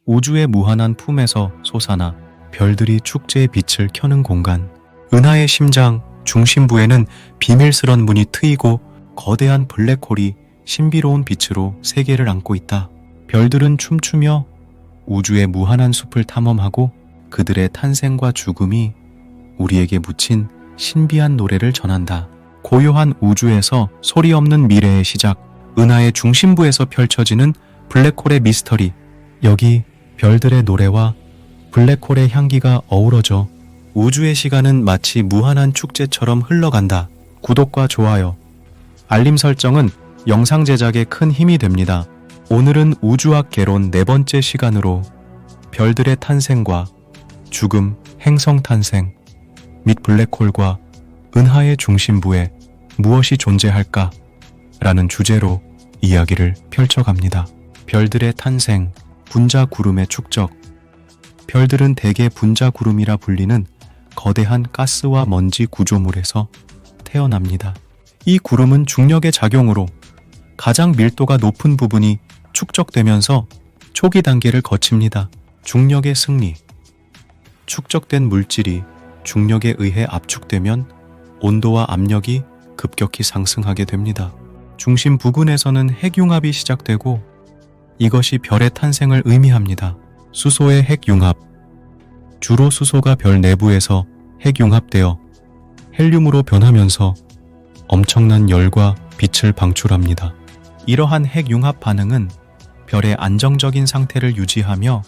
우주의 무한한 품에서 솟아나 별들이 축제의 빛을 켜는 공간. 은하의 심장 중심부에는 비밀스런 문이 트이고 거대한 블랙홀이 신비로운 빛으로 세계를 안고 있다. 별들은 춤추며 우주의 무한한 숲을 탐험하고 그들의 탄생과 죽음이 우리에게 묻힌 신비한 노래를 전한다. 고요한 우주에서 소리 없는 미래의 시작, 은하의 중심부에서 펼쳐지는 블랙홀의 미스터리. 여기 별들의 노래와 블랙홀의 향기가 어우러져 우주의 시간은 마치 무한한 축제처럼 흘러간다. 구독과 좋아요, 알림 설정은 영상 제작에 큰 힘이 됩니다. 오늘은 우주학 개론 4번째 시간으로 별들의 탄생과 죽음, 행성 탄생 및 블랙홀과 은하의 중심부에 무엇이 존재할까? 라는 주제로 이야기를 펼쳐갑니다. 별들의 탄생, 분자구름의 축적. 별들은 대개 분자구름이라 불리는 거대한 가스와 먼지 구조물에서 태어납니다. 이 구름은 중력의 작용으로 가장 밀도가 높은 부분이 축적되면서 초기 단계를 거칩니다. 중력의 승리. 축적된 물질이 중력에 의해 압축되면 온도와 압력이 급격히 상승하게 됩니다. 중심 부근에서는 핵융합이 시작되고 이것이 별의 탄생을 의미합니다. 수소의 핵융합. 주로 수소가 별 내부에서 핵융합되어 헬륨으로 변하면서 엄청난 열과 빛을 방출합니다. 이러한 핵융합 반응은 별의 안정적인 상태를 유지하며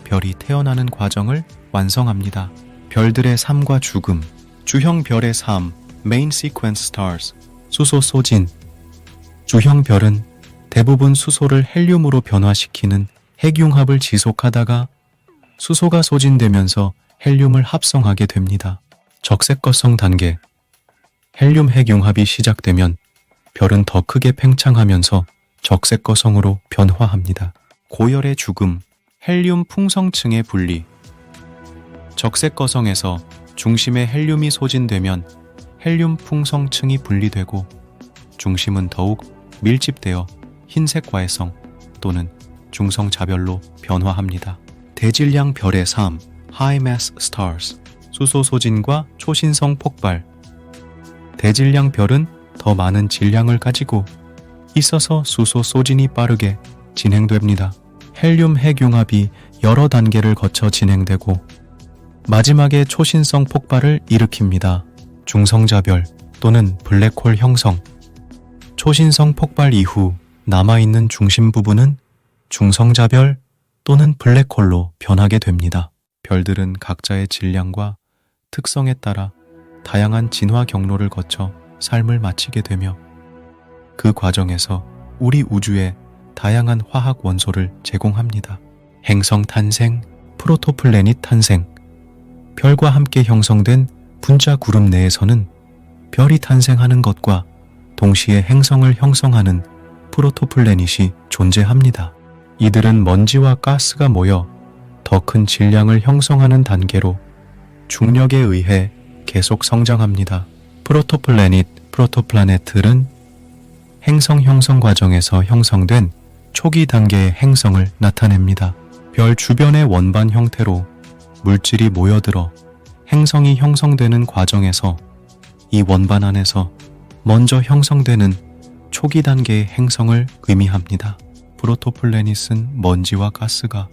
별이 태어나는 과정을 완성합니다. 별들의 삶과 죽음. 주형 별의 삶, Main Sequence Stars. 수소 소진. 주형 별은 대부분 수소를 헬륨으로 변화시키는 핵융합을 지속하다가 수소가 소진되면서 헬륨을 합성하게 됩니다. 적색거성 단계. 헬륨 핵융합이 시작되면 별은 더 크게 팽창하면서 적색거성으로 변화합니다. 고열의 죽음. 헬륨 풍성층의 분리. 적색거성에서 중심에 헬륨이 소진되면 헬륨 풍성층이 분리되고 중심은 더욱 밀집되어 흰색 과해성 또는 중성자별로 변화합니다. 대질량 별의 삶, High Mass Stars. 수소 소진과 초신성 폭발. 대질량 별은 더 많은 질량을 가지고 있어서 수소 소진이 빠르게 진행됩니다. 헬륨 핵융합이 여러 단계를 거쳐 진행되고 마지막에 초신성 폭발을 일으킵니다. 중성자별 또는 블랙홀 형성. 초신성 폭발 이후 남아있는 중심 부분은 중성자별 또는 블랙홀로 변하게 됩니다. 별들은 각자의 질량과 특성에 따라 다양한 진화 경로를 거쳐 삶을 마치게 되며 그 과정에서 우리 우주에 다양한 화학 원소를 제공합니다. 행성 탄생, 프로토플래닛 탄생. 별과 함께 형성된 분자 구름 내에서는 별이 탄생하는 것과 동시에 행성을 형성하는 프로토플래닛이 존재합니다. 이들은 먼지와 가스가 모여 더 큰 질량을 형성하는 단계로 중력에 의해 계속 성장합니다. 프로토플래닛들은 행성 형성 과정에서 형성된 초기 단계의 행성을 나타냅니다. 별 주변의 원반 형태로 물질이 모여들어 행성이 형성되는 과정에서 이 원반 안에서 먼저 형성되는 초기 단계의 행성을 의미합니다. 프로토플래닛은 먼지와 가스가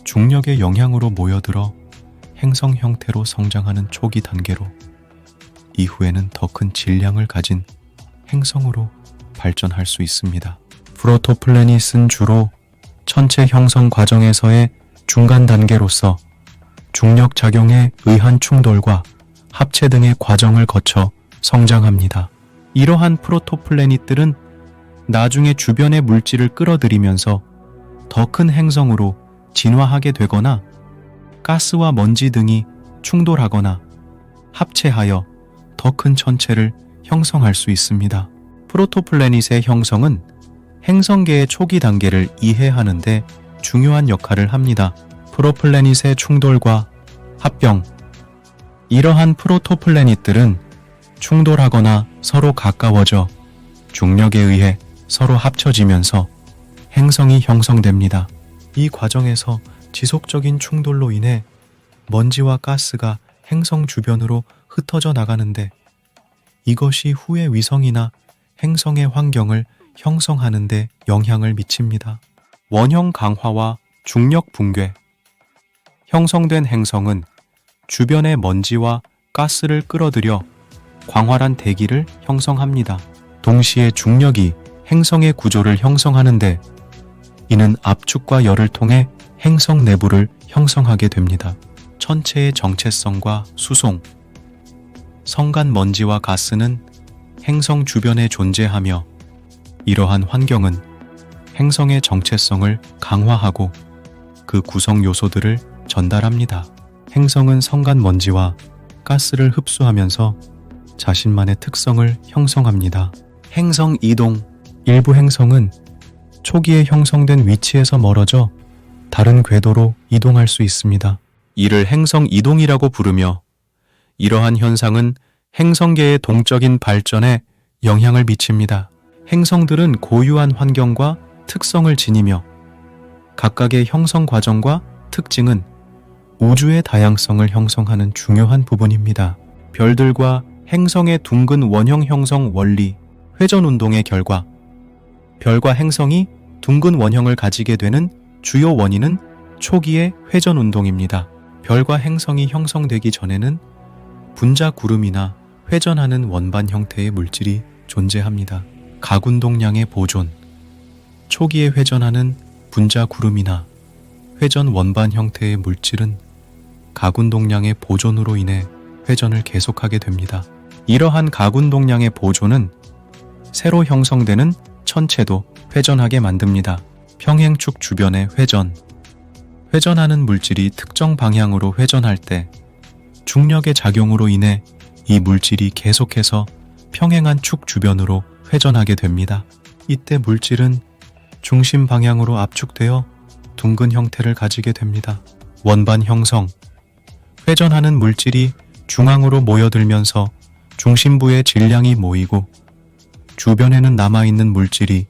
중력의 영향으로 모여들어 행성 형태로 성장하는 초기 단계로 이후에는 더 큰 질량을 가진 행성으로 발전할 수 있습니다. 프로토플래닛은 주로 천체 형성 과정에서의 중간 단계로서 중력 작용에 의한 충돌과 합체 등의 과정을 거쳐 성장합니다. 이러한 프로토플래닛들은 나중에 주변의 물질을 끌어들이면서 더 큰 행성으로 진화하게 되거나 가스와 먼지 등이 충돌하거나 합체하여 더 큰 천체를 형성할 수 있습니다. 프로토플래닛의 형성은 행성계의 초기 단계를 이해하는 데 중요한 역할을 합니다. 프로플래닛의 충돌과 합병. 이러한 프로토플래닛들은 충돌하거나 서로 가까워져 중력에 의해 서로 합쳐지면서 행성이 형성됩니다. 이 과정에서 지속적인 충돌로 인해 먼지와 가스가 행성 주변으로 흩어져 나가는데 이것이 후의 위성이나 행성의 환경을 형성하는 데 영향을 미칩니다. 원형 강화와 중력 붕괴. 형성된 행성은 주변의 먼지와 가스를 끌어들여 광활한 대기를 형성합니다. 동시에 중력이 행성의 구조를 형성하는데 이는 압축과 열을 통해 행성 내부를 형성하게 됩니다. 천체의 정체성과 수송. 성간 먼지와 가스는 행성 주변에 존재하며 이러한 환경은 행성의 정체성을 강화하고 그 구성 요소들을 전달합니다. 행성은 성간 먼지와 가스를 흡수하면서 자신만의 특성을 형성합니다. 행성 이동. 일부 행성은 초기에 형성된 위치에서 멀어져 다른 궤도로 이동할 수 있습니다. 이를 행성 이동이라고 부르며 이러한 현상은 행성계의 동적인 발전에 영향을 미칩니다. 행성들은 고유한 환경과 특성을 지니며 각각의 형성 과정과 특징은 우주의 다양성을 형성하는 중요한 부분입니다. 별들과 행성의 둥근 원형 형성 원리, 회전 운동의 결과. 별과 행성이 둥근 원형을 가지게 되는 주요 원인은 초기의 회전 운동입니다. 별과 행성이 형성되기 전에는 분자 구름이나 회전하는 원반 형태의 물질이 존재합니다. 가군동량의 보존. 초기에 회전하는 분자 구름이나 회전 원반 형태의 물질은 가군동량의 보존으로 인해 회전을 계속하게 됩니다. 이러한 가군동량의 보존은 새로 형성되는 천체도 회전하게 만듭니다. 평행축 주변의 회전. 회전하는 물질이 특정 방향으로 회전할 때 중력의 작용으로 인해 이 물질이 계속해서 평행한 축 주변으로 회전하게 됩니다. 이때 물질은 중심 방향으로 압축되어 둥근 형태를 가지게 됩니다. 원반 형성. 회전하는 물질이 중앙으로 모여들면서 중심부의 질량이 모이고 주변에는 남아있는 물질이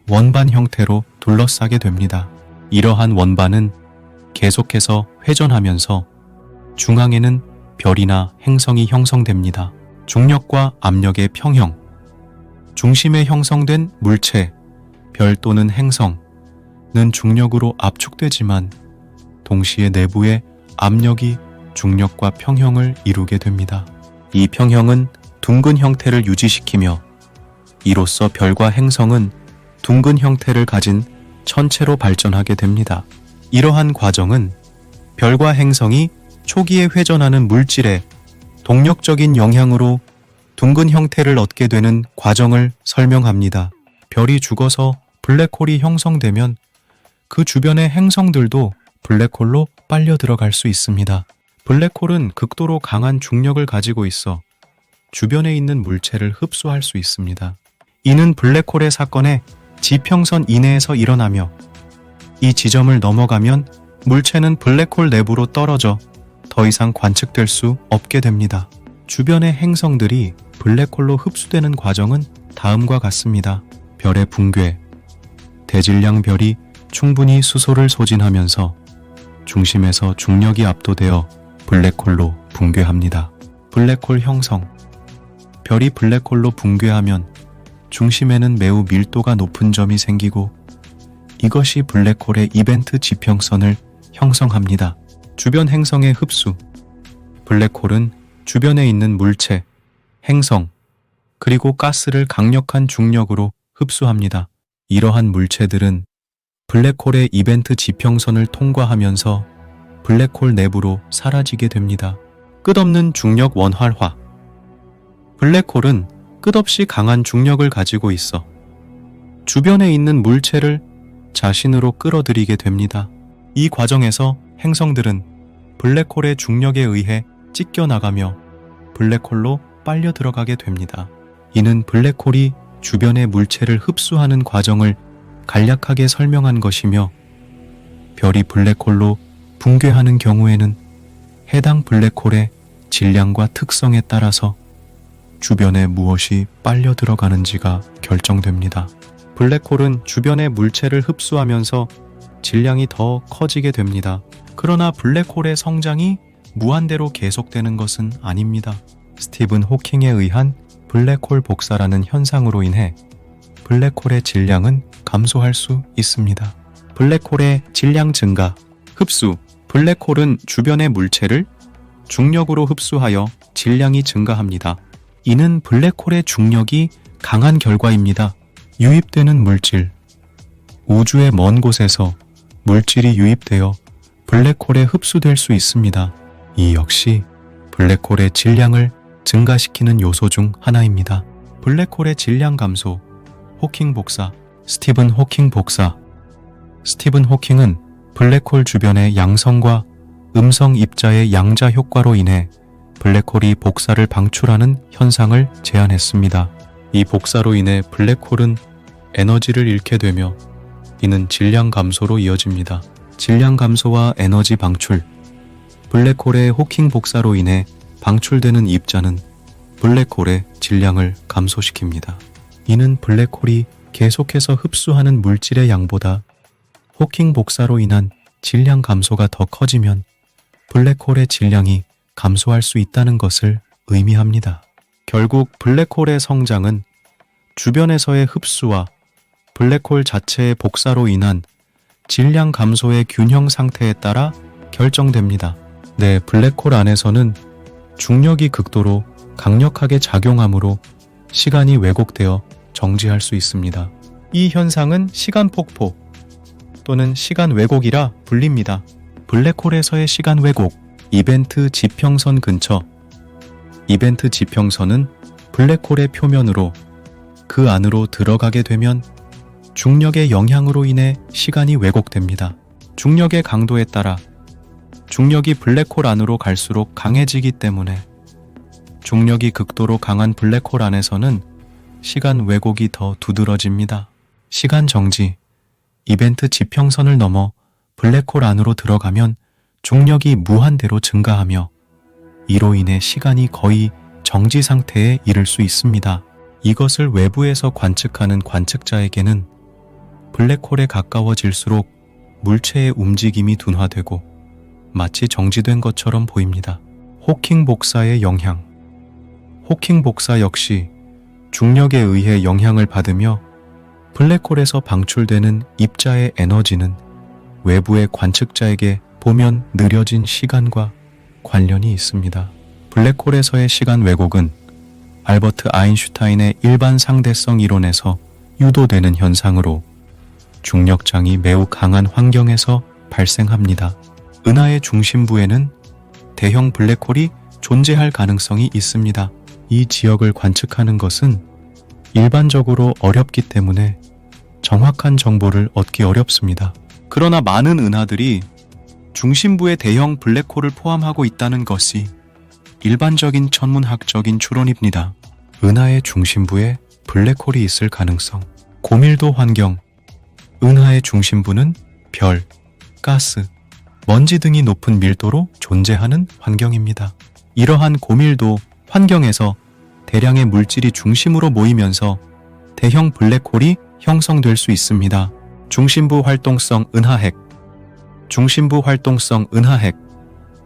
원반 형태로 둘러싸게 됩니다. 이러한 원반은 계속해서 회전하면서 중앙에는 별이나 행성이 형성됩니다. 중력과 압력의 평형. 중심에 형성된 물체, 별 또는 행성은 중력으로 압축되지만 동시에 내부의 압력이 중력과 평형을 이루게 됩니다. 이 평형은 둥근 형태를 유지시키며 이로써 별과 행성은 둥근 형태를 가진 천체로 발전하게 됩니다. 이러한 과정은 별과 행성이 초기에 회전하는 물질의 동력적인 영향으로 둥근 형태를 얻게 되는 과정을 설명합니다. 별이 죽어서 블랙홀이 형성되면 그 주변의 행성들도 블랙홀로 빨려 들어갈 수 있습니다. 블랙홀은 극도로 강한 중력을 가지고 있어 주변에 있는 물체를 흡수할 수 있습니다. 이는 블랙홀의 사건의 지평선 이내에서 일어나며 이 지점을 넘어가면 물체는 블랙홀 내부로 떨어져 더 이상 관측될 수 없게 됩니다. 주변의 행성들이 블랙홀로 흡수되는 과정은 다음과 같습니다. 별의 붕괴. 대질량 별이 충분히 수소를 소진하면서 중심에서 중력이 압도되어 블랙홀로 붕괴합니다. 블랙홀 형성. 별이 블랙홀로 붕괴하면 중심에는 매우 밀도가 높은 점이 생기고 이것이 블랙홀의 이벤트 지평선을 형성합니다. 주변 행성의 흡수. 블랙홀은 주변에 있는 물체, 행성, 그리고 가스를 강력한 중력으로 흡수합니다. 이러한 물체들은 블랙홀의 이벤트 지평선을 통과하면서 블랙홀 내부로 사라지게 됩니다. 끝없는 중력 원활화. 블랙홀은 끝없이 강한 중력을 가지고 있어 주변에 있는 물체를 자신으로 끌어들이게 됩니다. 이 과정에서 행성들은 블랙홀의 중력에 의해 찢겨나가며 블랙홀로 빨려 들어가게 됩니다. 이는 블랙홀이 주변의 물체를 흡수하는 과정을 간략하게 설명한 것이며 별이 블랙홀로 붕괴하는 경우에는 해당 블랙홀의 질량과 특성에 따라서 주변에 무엇이 빨려 들어가는지가 결정됩니다. 블랙홀은 주변의 물체를 흡수하면서 질량이 더 커지게 됩니다. 그러나 블랙홀의 성장이 무한대로 계속되는 것은 아닙니다. 스티븐 호킹에 의한 블랙홀 복사라는 현상으로 인해 블랙홀의 질량은 감소할 수 있습니다. 블랙홀의 질량 증가, 흡수. 블랙홀은 주변의 물체를 중력으로 흡수하여 질량이 증가합니다. 이는 블랙홀의 중력이 강한 결과입니다. 유입되는 물질. 우주의 먼 곳에서 물질이 유입되어 블랙홀에 흡수될 수 있습니다. 이 역시 블랙홀의 질량을 증가시키는 요소 중 하나입니다. 블랙홀의 질량 감소, 호킹 복사, 스티븐 호킹 복사. 스티븐 호킹은 블랙홀 주변의 양성과 음성 입자의 양자 효과로 인해 블랙홀이 복사를 방출하는 현상을 제안했습니다. 이 복사로 인해 블랙홀은 에너지를 잃게 되며 이는 질량 감소로 이어집니다. 질량 감소와 에너지 방출. 블랙홀의 호킹 복사로 인해 방출되는 입자는 블랙홀의 질량을 감소시킵니다. 이는 블랙홀이 계속해서 흡수하는 물질의 양보다 호킹 복사로 인한 질량 감소가 더 커지면 블랙홀의 질량이 감소할 수 있다는 것을 의미합니다. 결국 블랙홀의 성장은 주변에서의 흡수와 블랙홀 자체의 복사로 인한 질량 감소의 균형 상태에 따라 결정됩니다. 네, 블랙홀 안에서는 중력이 극도로 강력하게 작용하므로 시간이 왜곡되어 정지할 수 있습니다. 이 현상은 시간 폭포 또는 시간 왜곡이라 불립니다. 블랙홀에서의 시간 왜곡, 이벤트 지평선 근처. 이벤트 지평선은 블랙홀의 표면으로 그 안으로 들어가게 되면 중력의 영향으로 인해 시간이 왜곡됩니다. 중력의 강도에 따라 중력이 블랙홀 안으로 갈수록 강해지기 때문에 중력이 극도로 강한 블랙홀 안에서는 시간 왜곡이 더 두드러집니다. 시간 정지, 이벤트 지평선을 넘어 블랙홀 안으로 들어가면 중력이 무한대로 증가하며 이로 인해 시간이 거의 정지 상태에 이를 수 있습니다. 이것을 외부에서 관측하는 관측자에게는 블랙홀에 가까워질수록 물체의 움직임이 둔화되고 마치 정지된 것처럼 보입니다. 호킹 복사의 영향. 호킹 복사 역시 중력에 의해 영향을 받으며 블랙홀에서 방출되는 입자의 에너지는 외부의 관측자에게 보면 느려진 시간과 관련이 있습니다. 블랙홀에서의 시간 왜곡은 알버트 아인슈타인의 일반 상대성 이론에서 유도되는 현상으로 중력장이 매우 강한 환경에서 발생합니다. 은하의 중심부에는 대형 블랙홀이 존재할 가능성이 있습니다. 이 지역을 관측하는 것은 일반적으로 어렵기 때문에 정확한 정보를 얻기 어렵습니다. 그러나 많은 은하들이 중심부에 대형 블랙홀을 포함하고 있다는 것이 일반적인 천문학적인 추론입니다. 은하의 중심부에 블랙홀이 있을 가능성. 고밀도 환경. 은하의 중심부는 별, 가스, 먼지 등이 높은 밀도로 존재하는 환경입니다. 이러한 고밀도 환경에서 대량의 물질이 중심으로 모이면서 대형 블랙홀이 형성될 수 있습니다. 중심부 활동성 은하핵. 중심부 활동성 은하핵,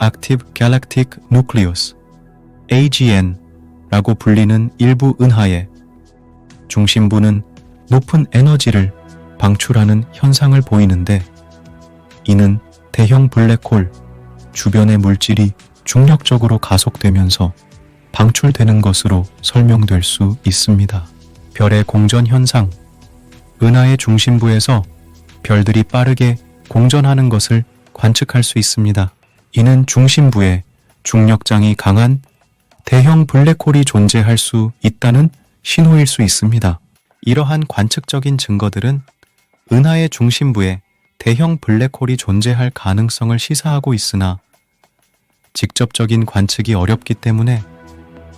Active Galactic Nucleus, AGN라고 불리는 일부 은하의 중심부는 높은 에너지를 방출하는 현상을 보이는데 이는 대형 블랙홀 주변의 물질이 중력적으로 가속되면서 방출되는 것으로 설명될 수 있습니다. 별의 공전 현상. 은하의 중심부에서 별들이 빠르게 공전하는 것을 관측할 수 있습니다. 이는 중심부에 중력장이 강한 대형 블랙홀이 존재할 수 있다는 신호일 수 있습니다. 이러한 관측적인 증거들은 은하의 중심부에 대형 블랙홀이 존재할 가능성을 시사하고 있으나 직접적인 관측이 어렵기 때문에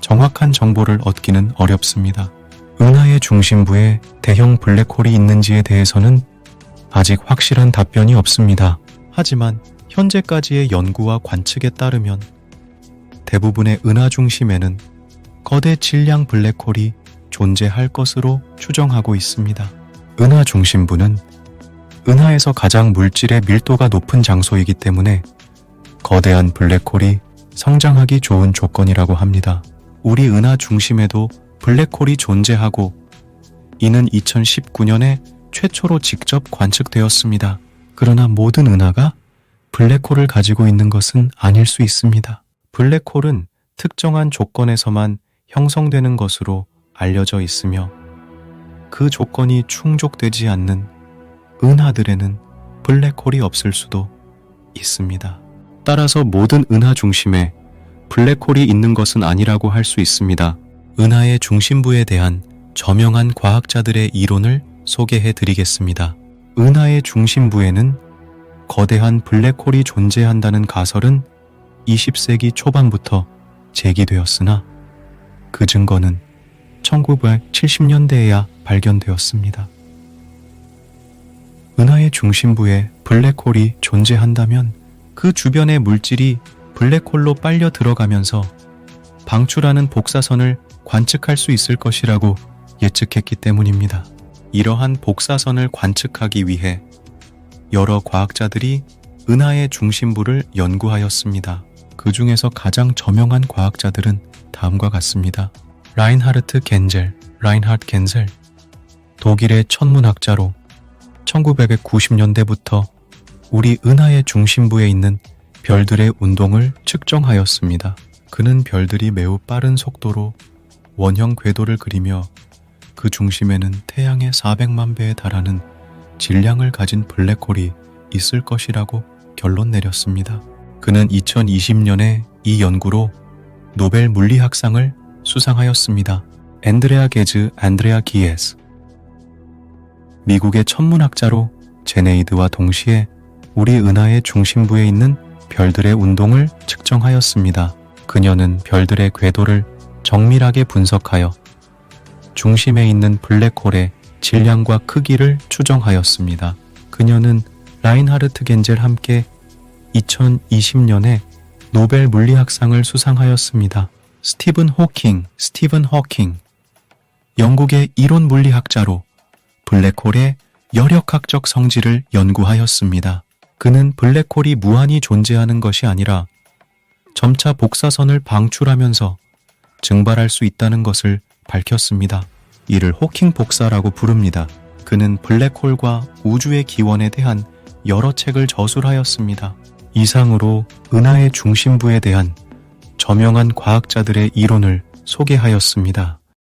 정확한 정보를 얻기는 어렵습니다. 은하의 중심부에 대형 블랙홀이 있는지에 대해서는 아직 확실한 답변이 없습니다. 하지만 현재까지의 연구와 관측에 따르면 대부분의 은하 중심에는 거대 질량 블랙홀이 존재할 것으로 추정하고 있습니다. 은하 중심부는 은하에서 가장 물질의 밀도가 높은 장소이기 때문에 거대한 블랙홀이 성장하기 좋은 조건이라고 합니다. 우리 은하 중심에도 블랙홀이 존재하고 이는 2019년에 최초로 직접 관측되었습니다. 그러나 모든 은하가 블랙홀을 가지고 있는 것은 아닐 수 있습니다. 블랙홀은 특정한 조건에서만 형성되는 것으로 알려져 있으며 그 조건이 충족되지 않는 은하들에는 블랙홀이 없을 수도 있습니다. 따라서 모든 은하 중심에 블랙홀이 있는 것은 아니라고 할 수 있습니다. 은하의 중심부에 대한 저명한 과학자들의 이론을 소개해 드리겠습니다. 은하의 중심부에는 거대한 블랙홀이 존재한다는 가설은 20세기 초반부터 제기되었으나 그 증거는 1970년대에야 발견되었습니다. 은하의 중심부에 블랙홀이 존재한다면 그 주변의 물질이 블랙홀로 빨려 들어가면서 방출하는 복사선을 관측할 수 있을 것이라고 예측했기 때문입니다. 이러한 복사선을 관측하기 위해 여러 과학자들이 은하의 중심부를 연구하였습니다. 그 중에서 가장 저명한 과학자들은 다음과 같습니다. 라인하르트 겐젤, 독일의 천문학자로 1990년대부터 우리 은하의 중심부에 있는 별들의 운동을 측정하였습니다. 그는 별들이 매우 빠른 속도로 원형 궤도를 그리며 그 중심에는 태양의 400만 배에 달하는 질량을 가진 블랙홀이 있을 것이라고 결론 내렸습니다. 그는 2020년에 이 연구로 노벨 물리학상을 수상하였습니다. 안드레아 기에스. 미국의 천문학자로 제네이드와 동시에 우리 은하의 중심부에 있는 별들의 운동을 측정하였습니다. 그녀는 별들의 궤도를 정밀하게 분석하여 중심에 있는 블랙홀의 질량과 크기를 추정하였습니다. 그녀는 라인하르트 겐젤 함께 2020년에 노벨 물리학상을 수상하였습니다. 스티븐 호킹, 영국의 이론 물리학자로 블랙홀의 여력학적 성질을 연구하였습니다. 그는 블랙홀이 무한히 존재하는 것이 아니라 점차 복사선을 방출하면서 증발할 수 있다는 것을 밝혔습니다. 이를 호킹 복사라고 부릅니다. 그는 블랙홀과 우주의 기원에 대한 여러 책을 저술하였습니다. 이상으로 은하의 중심부에 대한 저명한 과학자들의 이론을 소개하였습니다.